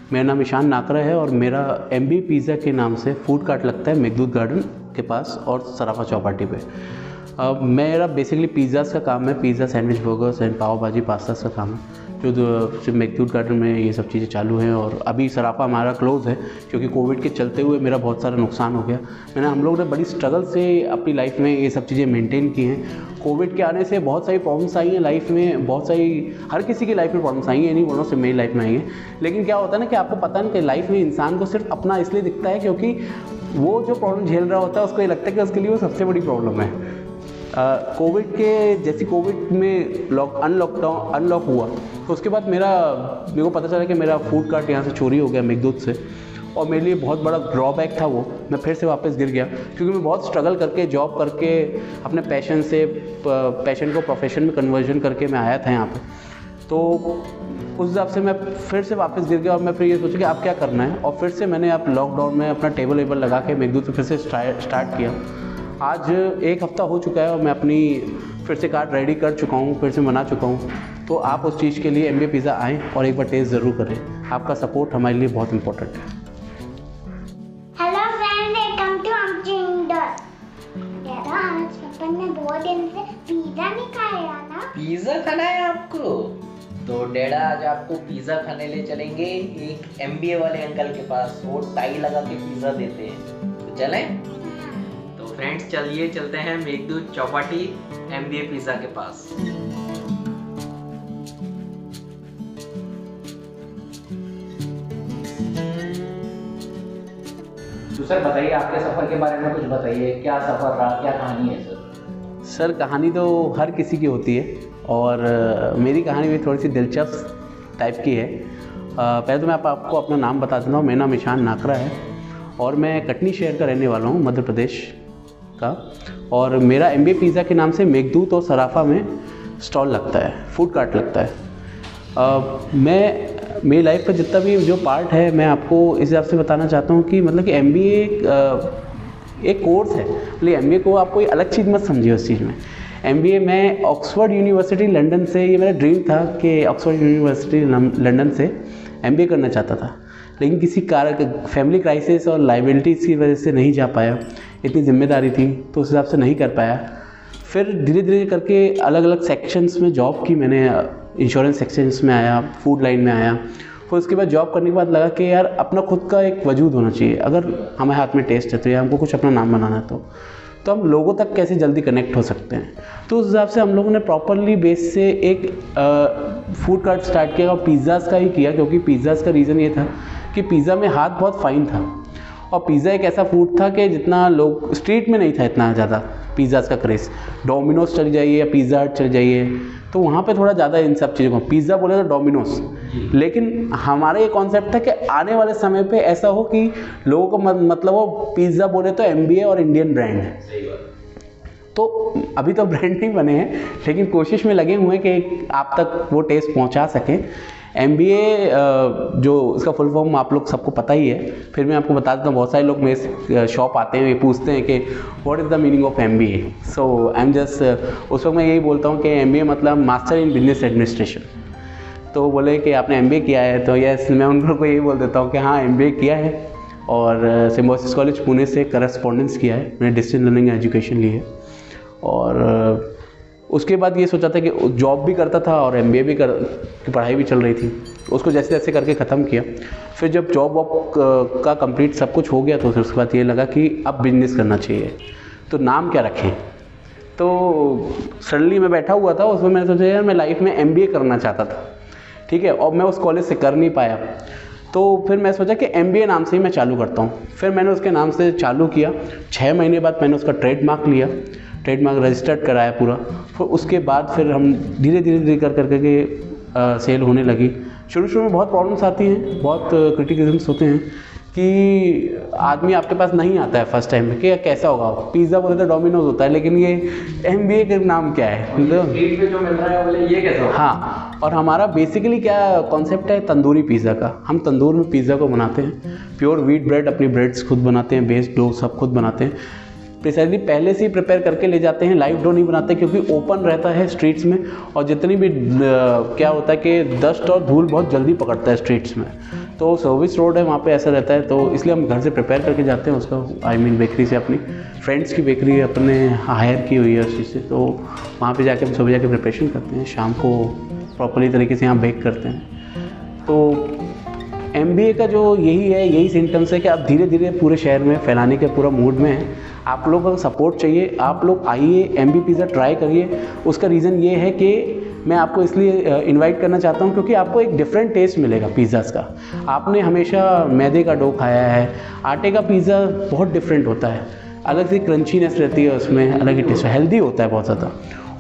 मेरा नाम ईशान नाकरा है और मेरा MBA पिज़्ज़ा के नाम से फूड कार्ट लगता है मेघदूत गार्डन के पास और सराफा चौपाटी पे। मेरा बेसिकली पिज़्ज़ाज़ का काम है, पिज़्ज़ा, सैंडविच, बर्गर्स एंड पाव भाजी पास्तास का काम है, जो मेघदूत गार्डन में ये सब चीज़ें चालू हैं। और अभी सराफा हमारा क्लोज़ है क्योंकि कोविड के चलते हुए मेरा बहुत सारा नुकसान हो गया। हम लोग ने बड़ी स्ट्रगल से अपनी लाइफ में ये सब चीज़ें मेंटेन की हैं। कोविड के आने से बहुत सारी प्रॉब्लम्स आई हैं लाइफ में, बहुत सारी, हर किसी की लाइफ में प्रॉब्लम्स आई हैं, नहीं बोल रहा हूँ सिर्फ मेरी लाइफ में आई हैं। लेकिन क्या होता है ना कि आपको पता नहीं कि लाइफ में इंसान को सिर्फ अपना इसलिए दिखता है क्योंकि वो जो प्रॉब्लम झेल रहा होता है उसको ये लगता है कि उसके लिए वो सबसे बड़ी प्रॉब्लम है। कोविड के जैसे कोविड में अनलॉक हुआ तो उसके बाद मेरे को पता चला कि मेरा फूड कार्ट यहाँ से चोरी हो गया मेघदूत से, और मेरे लिए बहुत बड़ा ड्रॉबैक था वो। मैं फिर से वापस गिर गया क्योंकि मैं बहुत स्ट्रगल करके जॉब करके अपने पैशन को प्रोफेशन में कन्वर्जन करके मैं आया था यहाँ पे। तो उस हिसाब से मैं फिर से वापस गिर गया और मैं फिर ये सोचा कि आप क्या करना है, और फिर से मैंने आप लॉकडाउन में अपना टेबल वेबल लगा के मेघदूत से फिर से स्टार्ट किया। आज 1 हफ़्ता हो चुका है और मैं अपनी फिर से कार्ट रेडी कर चुका हूँ, फिर से बना चुका हूँ। तो आप उस चीज़ के लिए MBA पिज़्ज़ा आएँ और एक बार टेस्ट ज़रूर करें। आपका सपोर्ट हमारे लिए बहुत इंपॉर्टेंट है। हेलो फ्रेंड, वेलकम टू आमची इंडोर। यार आज अपन ने बहुत दिन से पिज़्ज़ा नहीं खाया ना। पिज़्ज़ा खाना है आपको? तो डैडा आज आपको पिज़्ज़ा खाने ले चलेंगे एक MBA वाले अंकल के पास। वो टाई लगा के पिज़्ज़ा देते हैं, तो चलें? तो फ्रेंड्स चलिए चलते हैं मेघदूत चौपाटी MBA पिज़्ज़ा के पास। तो सर बताइए, आपके सफ़र के बारे में कुछ बताइए। क्या सफ़र रहा, क्या कहानी है सर? सर कहानी तो हर किसी की होती है और मेरी कहानी भी थोड़ी सी दिलचस्प टाइप की है। पहले तो मैं आपको अपना नाम बता देता हूँ। मेरा नाम ईशान नाकरा है और मैं कटनी शहर का रहने वाला हूँ, मध्य प्रदेश का। और मेरा MBA पिज़्ज़ा के नाम से मेघदूत और सराफा में स्टॉल लगता है, फूड कार्ट लगता है। मेरी लाइफ का जितना भी जो पार्ट है मैं आपको इस हिसाब से बताना चाहता हूँ कि मतलब कि MBA एक कोर्स है। मतलब MBA को आप कोई अलग चीज़ मत समझिए उस चीज़ में। MBA मैं ऑक्सफोर्ड यूनिवर्सिटी लंदन से, ये मेरा ड्रीम था कि ऑक्सफोर्ड यूनिवर्सिटी लंदन से MBA करना चाहता था, लेकिन किसी फैमिली क्राइसिस और लाइबिलिटीज़ की वजह से नहीं जा पाया। इतनी जिम्मेदारी थी तो उस हिसाब से नहीं कर पाया। फिर धीरे धीरे करके अलग अलग सेक्शंस में जॉब की मैंने। इंश्योरेंस सेक्शंस में आया, फूड लाइन में आया। फिर उसके बाद जॉब करने के बाद लगा कि यार अपना खुद का एक वजूद होना चाहिए। अगर हमारे हाथ में टेस्ट है तो या हमको कुछ अपना नाम बनाना है तो हम लोगों तक कैसे जल्दी कनेक्ट हो सकते हैं। तो उस हिसाब से हम लोगों ने प्रॉपरली बेस से एक फूड कार्ट स्टार्ट किया और पिज़्ज़ाज़ का ही किया, क्योंकि पिज़्ज़ाज़ का रीज़न ये था कि पिज़्ज़ा में हाथ बहुत फाइन था और पिज़्ज़ा एक ऐसा फूड था कि जितना लोग स्ट्रीट में नहीं था इतना ज़्यादा पिज़्ज़ाज़ का क्रेज़। डोमिनोज चल जाइए या पिज़्ज़ा हट चल जाइए तो वहाँ पे थोड़ा ज़्यादा इन सब चीज़ों को पिज़्ज़ा बोले तो डोमिनोज। लेकिन हमारा ये कॉन्सेप्ट था कि आने वाले समय पे ऐसा हो कि लोगों को मतलब वो पिज़्ज़ा बोले तो MBA और इंडियन ब्रांड है। तो अभी तो ब्रांड नहीं बने हैं लेकिन कोशिश में लगे हुए हैं कि आप तक वो टेस्ट पहुंचा सकें। MBA जो इसका फुल फॉर्म आप लोग सबको पता ही है, फिर मैं आपको बता देता हूँ। बहुत सारे लोग मेरे शॉप आते हैं, ये पूछते हैं कि what is the meaning of MBA। So I am just उस वक्त मैं यही बोलता हूँ कि MBA मतलब मास्टर इन बिजनेस एडमिनिस्ट्रेशन। तो बोले कि आपने MBA किया है, तो यस मैं उन लोगों को यही बोल देता हूँ कि हाँ MBA किया है और सिम्बोसिस कॉलेज पुणे से करस्पॉन्डेंस किया है, मैंने डिस्टेंस लर्निंग एजुकेशन ली है। और उसके बाद ये सोचा था कि जॉब भी करता था और MBA भी की पढ़ाई भी चल रही थी, तो उसको जैसे जैसे करके ख़त्म किया। फिर जब जॉब वॉब का कंप्लीट सब कुछ हो गया तो फिर उसके बाद ये लगा कि अब बिजनेस करना चाहिए, तो नाम क्या रखें। तो सडनली मैं बैठा हुआ था, उसमें मैंने सोचा यार मैं लाइफ में MBA करना चाहता था, ठीक है, और मैं उस कॉलेज से कर नहीं पाया। तो फिर मैं सोचा कि MBA नाम से ही मैं चालू करता हूँ। फिर मैंने उसके नाम से चालू किया। 6 महीने बाद मैंने उसका ट्रेडमार्क लिया, ट्रेडमार्क रजिस्टर्ड कराया पूरा। फिर उसके बाद फिर हम धीरे धीरे कर करके सेल होने लगी। शुरू में बहुत प्रॉब्लम्स आती हैं, बहुत क्रिटिसिज्म्स होते हैं कि आदमी आपके पास नहीं आता है फर्स्ट टाइम में कि कैसा होगा। पिज़्ज़ा बोले तो डोमिनोज होता है, लेकिन ये MBA का नाम क्या है, मतलब स्ट्रीट पे जो मिल रहा है बोले ये कैसा होगा। हाँ, और हमारा बेसिकली क्या कॉन्सेप्ट है तंदूरी पिज़्ज़ा का। हम तंदूर में पिज़्ज़ा को बनाते हैं, प्योर व्हीट ब्रेड, अपनी ब्रेड्स खुद बनाते हैं, बेस डो सब खुद बनाते हैं। प्रिसाइजली पहले से ही प्रिपेयर करके ले जाते हैं, लाइव डो नहीं बनाते क्योंकि ओपन रहता है स्ट्रीट्स में, और जितनी भी क्या होता है कि डस्ट और धूल बहुत जल्दी पकड़ता है स्ट्रीट्स में। तो सर्विस रोड है वहाँ पे ऐसा रहता है, तो इसलिए हम घर से प्रिपेयर करके जाते हैं उसका, आई मीन बेकरी से, अपनी फ्रेंड्स की बेकरी अपने हायर की हुई है उस चीज़ से, तो वहाँ पे जाके हम सुबह जाके प्रिपरेशन करते हैं, शाम को प्रॉपरली तरीके से यहाँ बेक करते हैं। तो MBA का जो यही सिम्टम्स है कि आप धीरे धीरे पूरे शहर में फैलाने के पूरा मूड में हैं। आप लोगों का सपोर्ट चाहिए, आप लोग आइए MB पिज़्ज़ा ट्राई करिए। उसका रीज़न ये है कि मैं आपको इसलिए इनवाइट करना चाहता हूँ क्योंकि आपको एक डिफरेंट टेस्ट मिलेगा पिज़्ज़ाज़ का। आपने हमेशा मैदे का डो खाया है, आटे का पिज़्ज़ा बहुत डिफरेंट होता है, अलग से क्रंचीनेस रहती है उसमें, अलग ही टेस्ट, हेल्दी होता है बहुत ज़्यादा,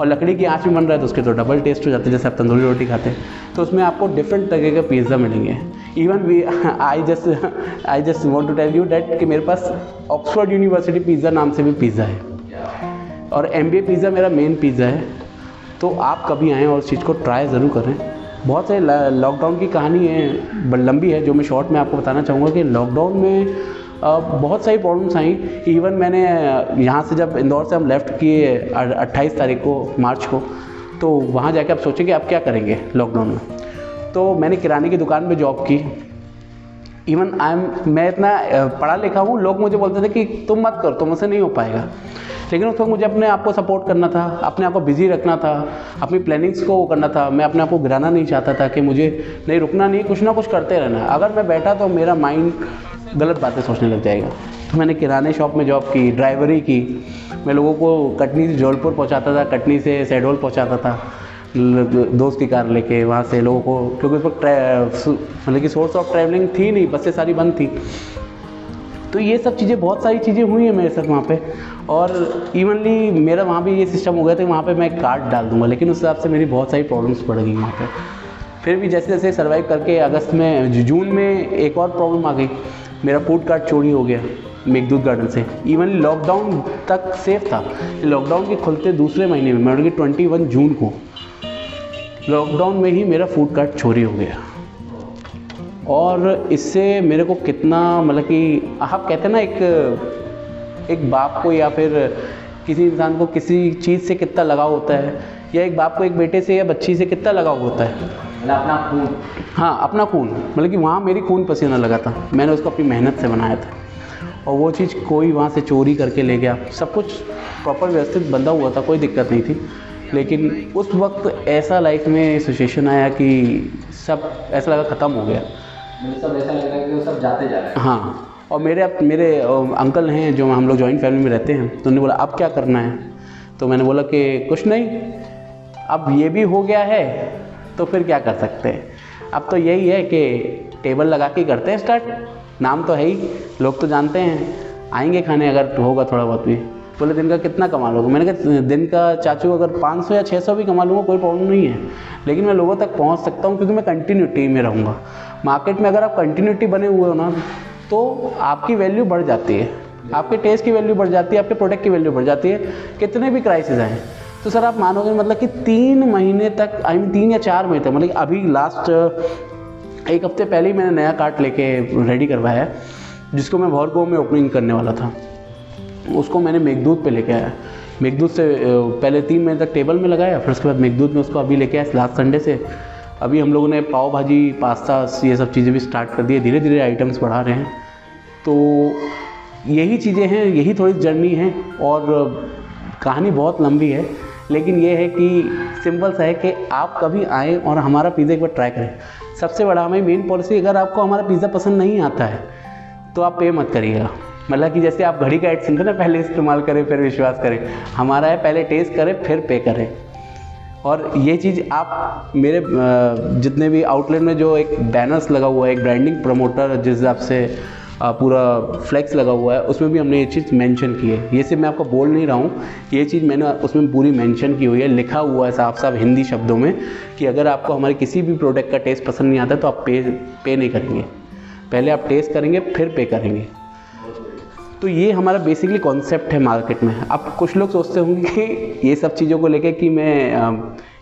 और लकड़ी की आंच में बन रहा है तो उसके तो डबल टेस्ट हो जाते हैं, जैसे आप तंदूरी रोटी खाते हैं तो उसमें आपको डिफरेंट तरह के पिज़्ज़ा मिलेंगे। Even we I just want to tell you that कि मेरे पास ऑक्सफोर्ड यूनिवर्सिटी पिज़्ज़ा नाम से भी पिज़्ज़ा है, और MBA पिज़्ज़ा मेरा मेन पिज़्ज़ा है। तो आप कभी आएँ और उस चीज़ को ट्राई ज़रूर करें। बहुत सारे लॉकडाउन की कहानी है, लंबी है, जो मैं शॉर्ट में आपको बताना चाहूँगा कि लॉकडाउन में बहुत सारी प्रॉब्लम्स आई। इवन मैंने यहाँ से जब इंदौर से हम लेफ़्ट किए 28 तारीख को मार्च को, तो वहाँ जाके आप सोचें कि आप क्या करेंगे लॉकडाउन में। तो मैंने किराने की दुकान में जॉब की। इवन मैं इतना पढ़ा लिखा हूँ, लोग मुझे बोलते थे कि तुम मत कर, तुमसे नहीं हो पाएगा, लेकिन उस वक्त मुझे अपने आप को सपोर्ट करना था, अपने आप को बिज़ी रखना था, अपनी प्लानिंग्स को करना था। मैं अपने आप को गिराना नहीं चाहता था कि मुझे नहीं रुकना, नहीं, कुछ ना कुछ करते रहना। अगर मैं बैठा तो मेरा माइंड गलत बातें सोचने लग जाएगा। तो मैंने किराने शॉप में जॉब की, ड्राइवरी की, मैं लोगों को कटनी से जबलपुर पहुंचाता था, कटनी से शहडोल पहुंचाता था दोस्त की कार लेके, वहाँ से लोगों को, क्योंकि उस वक्त मतलब कि सोर्स ऑफ ट्रैवलिंग थी नहीं, बसें सारी बंद थी। तो ये सब चीज़ें, बहुत सारी चीज़ें हुई हैं मेरे साथ वहाँ पे। और इवनली मेरा वहाँ भी ये सिस्टम हो गया था, वहाँ पे मैं कार्ड डाल दूँगा, लेकिन उस हिसाब से मेरी बहुत सारी प्रॉब्लम्स बढ़ गई वहाँ पे। फिर भी जैसे जैसे सर्वाइव करके अगस्त में, जून में एक और प्रॉब्लम आ गई, मेरा फूड कार्ट चोरी हो गया मेघदूत गार्डन से। इवन लॉकडाउन तक सेफ था, लॉकडाउन के खुलते दूसरे महीने में, मतलब कि 21 जून को लॉकडाउन में ही मेरा फूड कार्ट चोरी हो गया। और इससे मेरे को कितना, मतलब कि आप कहते हैं ना, एक बाप को या फिर किसी इंसान को किसी चीज़ से कितना लगाव होता है, या एक बाप को एक बेटे से या बच्ची से कितना लगाव होता है, मतलब अपना खून। हाँ, अपना खून, मतलब कि वहाँ मेरी खून पसीना लगा था, मैंने उसको अपनी मेहनत से बनाया था, और वो चीज़ कोई वहाँ से चोरी करके ले गया। सब कुछ प्रॉपर व्यवस्थित बंधा हुआ था, कोई दिक्कत नहीं थी, लेकिन उस वक्त ऐसा लाइफ में सिचुएशन आया कि सब ऐसा लगा ख़त्म हो गया, सब ऐसा लग रहा है कि वो सब जाते जा रहे हैं। हाँ, और मेरे अंकल हैं जो हम लोग जॉइंट फैमिली में रहते हैं, तो उन्होंने बोला अब क्या करना है। तो मैंने बोला कि कुछ नहीं, अब ये भी हो गया है तो फिर क्या कर सकते हैं, अब तो यही है कि टेबल लगा के करते हैं स्टार्ट, नाम तो है ही, लोग तो जानते हैं, आएंगे खाने अगर होगा थोड़ा बहुत भी। बोले दिन का कितना कमा लोगे, मैंने कहा दिन का चाचू अगर 500 या 600 भी कमा लूँगा कोई प्रॉब्लम नहीं है, लेकिन मैं लोगों तक पहुँच सकता हूँ क्योंकि मैं कंटिन्यूटी में रहूँगा। मार्केट में अगर आप कंटिन्यूटी बने हुए हो ना, तो आपकी वैल्यू बढ़ जाती है, आपके टेस्ट की वैल्यू बढ़ जाती है, आपके प्रोडक्ट की वैल्यू बढ़ जाती है, कितने भी क्राइसिस आए। तो सर आप मानोगे मतलब कि 3 महीने तक, 3 या 4 महीने तक, मतलब अभी लास्ट 1 हफ्ते पहले ही मैंने नया कार्ट लेके रेडी करवाया है, जिसको मैं भौरगांव में ओपनिंग करने वाला था। उसको मैंने मेघदूत पे लेके आया, मेघदूत से पहले 3 महीने तक टेबल में लगाया, फिर उसके बाद मेघदूत में उसको अभी लेके आया लास्ट संडे से। अभी हम लोगों ने पाव भाजी, पास्ता, ये सब चीज़ें भी स्टार्ट कर दी है, धीरे धीरे आइटम्स बढ़ा रहे हैं। तो यही चीज़ें हैं, यही थोड़ी जर्नी है, और कहानी बहुत लंबी है, लेकिन ये है कि सिंपल सा है कि आप कभी आएँ और हमारा पिज़्ज़ा एक बार ट्राई करें। सबसे बड़ा हमारी मेन पॉलिसी, अगर आपको हमारा पिज़्ज़ा पसंद नहीं आता है तो आप पे मत करिएगा। मतलब कि जैसे आप घड़ी का ऐड सुनते ना, पहले इस्तेमाल करें फिर विश्वास करें, हमारा है पहले टेस्ट करें फिर पे करें। और ये चीज़ आप मेरे जितने भी आउटलेट में जो एक बैनर्स लगा हुआ है, एक ब्रांडिंग प्रमोटर जिस हिसाब से पूरा फ्लेक्स लगा हुआ है, उसमें भी हमने ये चीज़ मेंशन की है। ये सिर्फ मैं आपको बोल नहीं रहा हूँ, ये चीज़ मैंने उसमें पूरी मेंशन की हुई है, लिखा हुआ है साफ साफ हिंदी शब्दों में कि अगर आपको हमारे किसी भी प्रोडक्ट का टेस्ट पसंद नहीं आता तो आप पे नहीं करेंगे, पहले आप टेस्ट करेंगे फिर पे करेंगे। तो ये हमारा बेसिकली कॉन्सेप्ट है मार्केट में। अब कुछ लोग सोचते होंगे कि ये सब चीज़ों को लेके कि मैं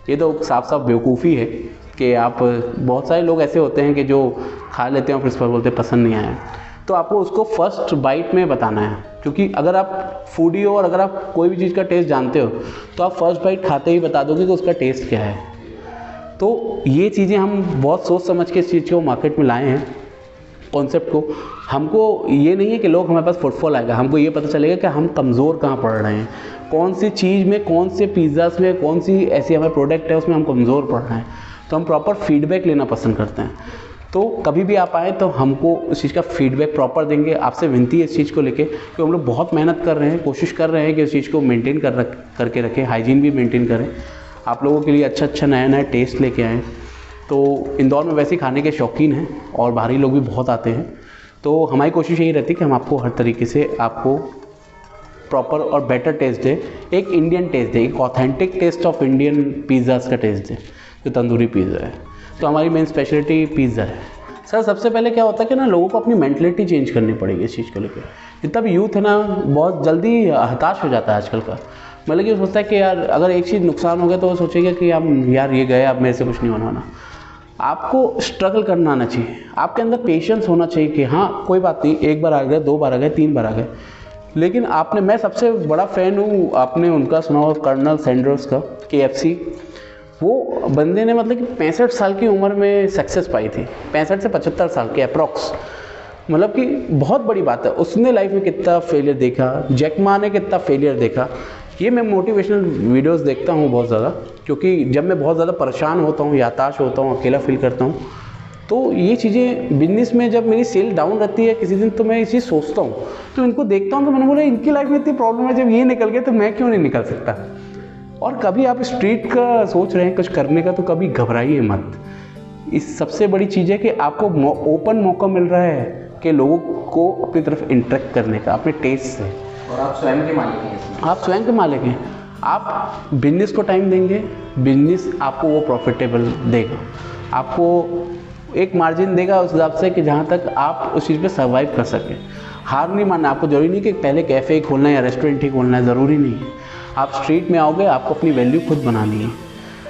ये तो साफ साफ बेवकूफ़ी है कि आप, बहुत सारे लोग ऐसे होते हैं कि जो खा लेते हैं और फिर इस पर बोलते पसंद नहीं आया। तो आपको उसको फर्स्ट बाइट में बताना है, क्योंकि अगर आप फूडी हो और अगर आप कोई भी चीज़ का टेस्ट जानते हो तो आप फर्स्ट बाइट खाते ही बता दोगे कि उसका टेस्ट क्या है। तो ये चीज़ें हम बहुत सोच समझ के इस चीज़ को मार्केट में लाए हैं, कॉन्सेप्ट को। हमको ये नहीं है कि लोग हमारे पास फुटफॉल आएगा, हमको ये पता चलेगा कि हम कमज़ोर कहाँ पड़ रहे हैं, कौन सी चीज़ में, कौन से पिज़्ज़ास में, कौन सी ऐसी हमारे प्रोडक्ट है उसमें हम कमज़ोर पड़ रहे हैं। तो हम प्रॉपर फीडबैक लेना पसंद करते हैं। तो कभी भी आप आएँ तो हमको उस चीज़ का फीडबैक प्रॉपर देंगे। आपसे विनती है इस चीज़ को लेके, क्योंकि हम लोग बहुत मेहनत कर रहे हैं, कोशिश कर रहे हैं कि उस चीज़ को मेंटेन करके रखें, हाइजीन भी मेंटेन करें, आप लोगों के लिए अच्छा नया टेस्ट लेके आएँ। तो इंदौर में वैसे ही खाने के शौकीन हैं और बाहरी लोग भी बहुत आते हैं। तो हमारी कोशिश यही रहती है कि हम आपको हर तरीके से आपको प्रॉपर और बेटर टेस्ट दे, एक इंडियन टेस्ट दे, एक authentic taste of Indian pizzas का टेस्ट दे, जो तंदूरी पिज़्ज़ा है। तो हमारी मेन स्पेशलिटी पिज़्ज़ा है। सर सबसे पहले क्या होता है कि ना लोगों को अपनी मेंटलिटी चेंज करनी पड़ेगी इस चीज़ को लेकर। जितना भी यूथ है ना बहुत जल्दी हताश हो जाता है आजकल का, मतलब कि सोचता है कि यार अगर एक चीज़ नुकसान हो गया तो वो सोचेगा कि यार ये गए, अब मेरे से कुछ नहीं होना। आपको स्ट्रगल करना आना चाहिए, आपके अंदर पेशेंस होना चाहिए कि हाँ कोई बात नहीं, एक बार आ गए, 2 बार आ गए, 3 बार आ गए, लेकिन मैं सबसे बड़ा फ़ैन हूँ, आपने उनका सुना हो कर्नल सैंडर्स का, KFC। वो बंदे ने मतलब कि 65 साल की उम्र में सक्सेस पाई थी, 65 से 75 साल के अप्रॉक्स, मतलब कि बहुत बड़ी बात है। उसने लाइफ में कितना फेलियर देखा, जैक मा ने कितना फेलियर देखा। ये मैं मोटिवेशनल वीडियोस देखता हूँ बहुत ज़्यादा, क्योंकि जब मैं बहुत ज़्यादा परेशान होता हूँ, हताश होता हूँ, अकेला फील करता हूँ, तो ये चीज़ें बिजनेस में जब मेरी सेल डाउन रहती है किसी दिन, तो मैं ये चीज़ सोचता हूँ, तो इनको देखता हूँ, तो मैंने बोला इनकी लाइफ में इतनी प्रॉब्लम है, जब ये निकल गए तो मैं क्यों नहीं निकल सकता। और कभी आप स्ट्रीट का सोच रहे हैं कुछ करने का, तो कभी घबराइए मत। इस सबसे बड़ी चीज़ है कि आपको ओपन मौका मिल रहा है कि लोगों को अपनी तरफ इंटरेक्ट करने का, अपने टेस्ट से। और आप स्वयं के मालिक हैं, आप स्वयं के मालिक हैं। आप बिजनेस को टाइम देंगे, बिजनेस आपको वो प्रॉफिटेबल देगा, आपको एक मार्जिन देगा उस हिसाब से कि जहाँ तक आप उस चीज़ पे सर्वाइव कर सकें। हार नहीं मानना, आपको ज़रूरी नहीं कि पहले कैफ़े ही खोलना है या रेस्टोरेंट ही खोलना है, ज़रूरी नहीं है। आप स्ट्रीट में आओगे, आपको अपनी वैल्यू खुद बनानी है,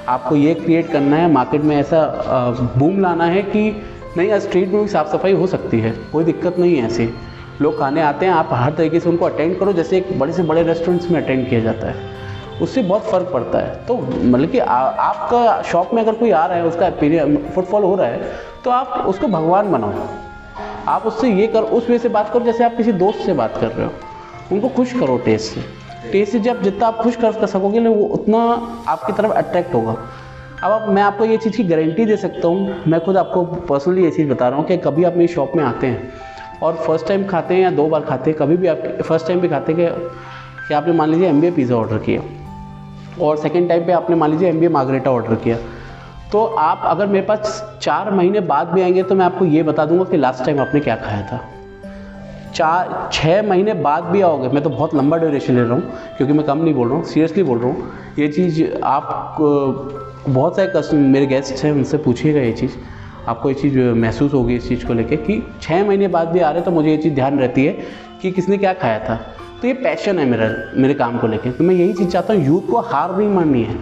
आपको ये क्रिएट करना है, मार्केट में ऐसा बूम लाना है कि नहीं यार स्ट्रीट में भी साफ़ सफाई हो सकती है, कोई दिक्कत नहीं है। ऐसे लोग खाने आते हैं, आप हर तरीके से उनको अटेंड करो, जैसे एक बड़े से बड़े रेस्टोरेंट्स में अटेंड किया जाता है, उससे बहुत फ़र्क पड़ता है। तो मतलब कि आपका शॉप में अगर कोई आ रहा है, उसका फुटफॉल हो रहा है, तो आप उसको भगवान बनाओ। आप उससे ये करो, उस वे से बात करो जैसे आप किसी दोस्त से बात कर रहे हो, उनको खुश करो टेस्ट से। टेस्ट से जब जितना आप खुश कर सकोगे ना, वो उतना आपकी तरफ अट्रैक्ट होगा। अब मैं आपको ये चीज़ की गारंटी दे सकता हूँ, मैं खुद आपको पर्सनली ये चीज़ बता रहा हूँ कि कभी आप मेरी शॉप में आते हैं और फर्स्ट टाइम खाते हैं या 2 बार खाते हैं, कभी भी आप फर्स्ट टाइम भी खाते हैं कि आपने मान लीजिए MBA पिज़्ज़ा ऑर्डर किया और सेकेंड टाइम पे आपने मान लीजिए MBA मार्गरेटा ऑर्डर किया, तो आप अगर मेरे पास 4 महीने बाद भी आएंगे तो मैं आपको ये बता दूंगा कि लास्ट टाइम आपने क्या खाया था। 4-6 महीने बाद भी आओगे, मैं तो बहुत लंबा ड्यूरेशन ले रहा हूँ क्योंकि मैं कम नहीं बोल रहा हूँ, सीरियसली बोल रहा हूँ। ये चीज़ आप बहुत सारे कस्टमर मेरे गेस्ट हैं, उनसे पूछिएगा ये चीज़, आपको ये चीज़ महसूस होगी इस चीज़ को लेके कि 6 महीने बाद भी आ रहे, तो मुझे ये चीज़ ध्यान रहती है कि किसने क्या खाया था। तो ये पैशन है मेरे काम को लेके, तो मैं यही चीज़ चाहता हूँ, यूथ को हार नहीं माननी है,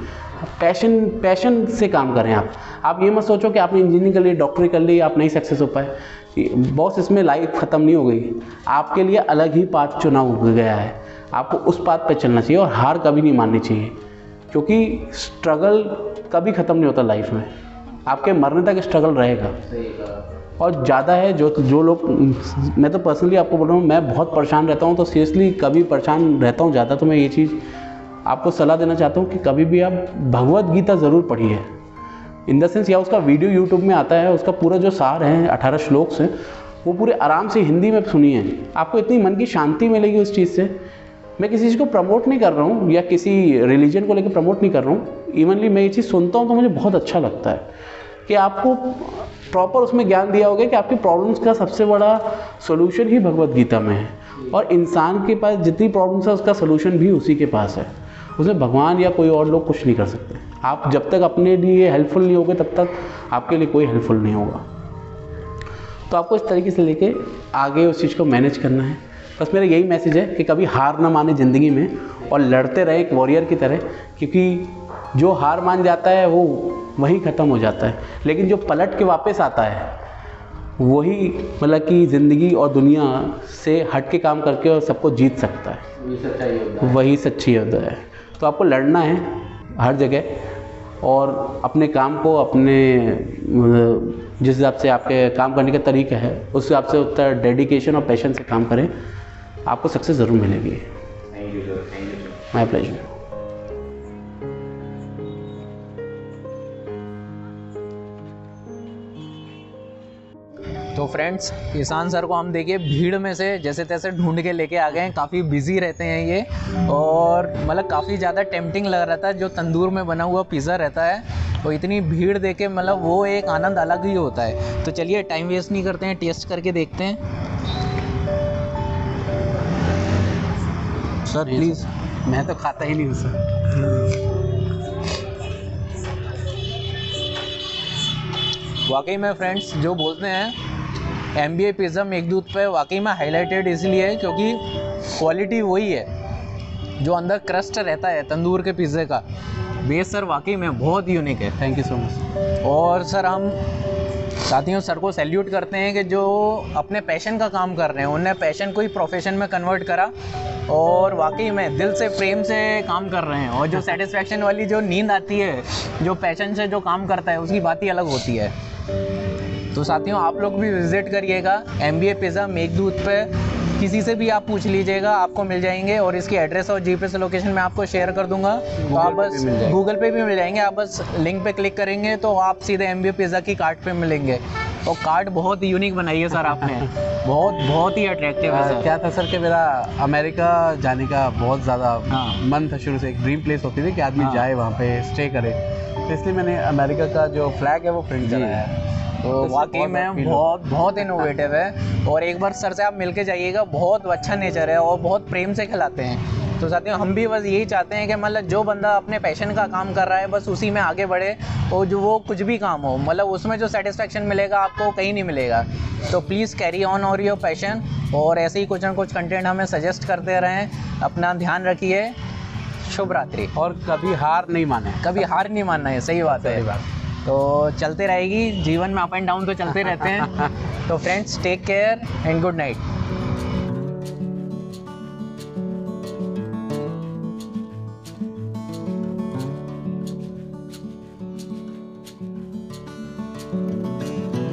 पैशन से काम करें। आप ये मत सोचो कि आपने इंजीनियरिंग कर ली, डॉक्टरी कर ली, आप नहीं सक्सेस हो पाए, बॉस इसमें लाइफ ख़त्म नहीं हो गई। आपके लिए अलग ही पाथ चुना गया है, आपको उस पाथ पे चलना चाहिए और हार कभी नहीं माननी चाहिए, क्योंकि स्ट्रगल कभी ख़त्म नहीं होता लाइफ में, आपके मरने तक स्ट्रगल रहेगा। और ज़्यादा है जो लोग, मैं तो पर्सनली आपको बोल रहा हूँ, मैं बहुत परेशान रहता हूँ, तो सीरियसली कभी परेशान रहता हूँ ज़्यादा, तो मैं ये चीज़ आपको सलाह देना चाहता हूँ कि कभी भी आप भगवत गीता ज़रूर पढ़िए, इन द सेंस, या उसका वीडियो यूट्यूब में आता है, उसका पूरा जो सार है 18 श्लोक हैं, वो पूरे आराम से हिंदी में सुनिए, आपको इतनी मन की शांति मिलेगी उस चीज़ से। मैं किसी चीज़ को प्रमोट नहीं कर रहा हूँ या किसी रिलीजन को लेकर प्रमोट नहीं कर रहा हूँ, इवनली मैं ये चीज़ सुनता हूँ तो मुझे बहुत अच्छा लगता है कि आपको प्रॉपर उसमें ज्ञान दिया होगा कि आपकी प्रॉब्लम्स का सबसे बड़ा सोल्यूशन ही भगवत गीता में है, और इंसान के पास जितनी प्रॉब्लम्स है उसका सोल्यूशन भी उसी के पास है, उसमें भगवान या कोई और लोग कुछ नहीं कर सकते। आप जब तक अपने लिए हेल्पफुल नहीं होगे तब तक आपके लिए कोई हेल्पफुल नहीं होगा। तो आपको इस तरीके से लेके आगे उस चीज़ को मैनेज करना है। बस मेरा यही मैसेज है कि कभी हार ना माने ज़िंदगी में और लड़ते रहे एक वॉरियर की तरह, क्योंकि जो हार मान जाता है वो वहीं ख़त्म हो जाता है, लेकिन जो पलट के वापस आता है वही मतलब कि ज़िंदगी और दुनिया से हट के काम करके और सबको जीत सकता है। ये सच्चा योद्धा है। वही सच्ची योद्धा है। तो आपको लड़ना है हर जगह और अपने काम को अपने जिस हिसाब से आपके काम करने का तरीका है उस हिसाब से उतना डेडिकेशन और पैशन से काम करें, आपको सक्सेस ज़रूर मिलेगी। Thank you sir, thank you sir. My pleasure. तो फ्रेंड्स, ईशान सर को हम देखिए भीड़ में से जैसे तैसे ढूंढ के लेके आ गए हैं। काफ़ी बिजी रहते हैं ये और मतलब काफ़ी ज़्यादा टेम्पटिंग लग रहा था जो तंदूर में बना हुआ पिज़्ज़ा रहता है। तो इतनी भीड़ देखे मतलब वो एक आनंद अलग ही होता है। तो चलिए टाइम वेस्ट नहीं करते हैं, टेस्ट करके देखते हैं। Sir please. मैं तो खाता ही नहीं हूँ सर। वाकई में फ्रेंड्स जो बोलते हैं MBA पिज़्ज़ा मेघदूत पे वाकई में हाईलाइटेड इसलिए है क्योंकि क्वालिटी वही है जो अंदर क्रस्ट रहता है तंदूर के पिज़्ज़े का। बेस सर वाकई में बहुत यूनिक है। Thank you so much. और सर हम साथियों सर को सैल्यूट करते हैं कि जो अपने पैशन का काम कर रहे हैं उन्हें पैशन को ही प्रोफेशन में कन्वर्ट करा और वाकई में दिल से प्रेम से काम कर रहे हैं। और जो सेटिस्फैक्शन वाली जो नींद आती है जो पैशन से जो काम करता है उसकी बात ही अलग होती है। तो साथियों आप लोग भी विज़िट करिएगा MBA पिज़्ज़ा मेघदूत पे। किसी से भी आप पूछ लीजिएगा आपको मिल जाएंगे और इसकी एड्रेस और GPS लोकेशन मैं आपको शेयर कर दूंगा। तो आप बस गूगल पे भी मिल जाएंगे। आप बस लिंक पे क्लिक करेंगे तो आप सीधे MBA पिज़्ज़ा की कार्ट पे मिलेंगे। और कार्ट बहुत यूनिक बनाई है सर आपने। बहुत ही अट्रैक्टिव है सर। क्या था सर कि मेरा अमेरिका जाने का बहुत ज़्यादा मन था शुरू से। एक ड्रीम प्लेस होती थी कि आदमी जाए वहाँ पे स्टे करे, तो इसलिए मैंने अमेरिका का जो फ्लैग है वो प्रिंट कराया है। तो वाकई में बहुत इनोवेटिव है। और एक बार सर से आप मिलके जाइएगा, बहुत अच्छा नेचर है और बहुत प्रेम से खिलाते हैं। तो साथियों हम भी बस यही चाहते हैं कि मतलब जो बंदा अपने पैशन का काम कर रहा है बस उसी में आगे बढ़े और जो वो कुछ भी काम हो मतलब उसमें जो सेटिस्फेक्शन मिलेगा आपको कहीं नहीं मिलेगा। तो प्लीज़ कैरी ऑन और योर पैशन और ऐसे ही कुछ ना कुछ कंटेंट हमें सजेस्ट करते रहें। अपना ध्यान रखिए। शुभ रात्रि। और कभी हार नहीं माने। कभी हार नहीं मानना है। सही बात है। तो चलते रहेगी जीवन में, अप एंड डाउन तो चलते रहते हैं। तो friends take care and good night.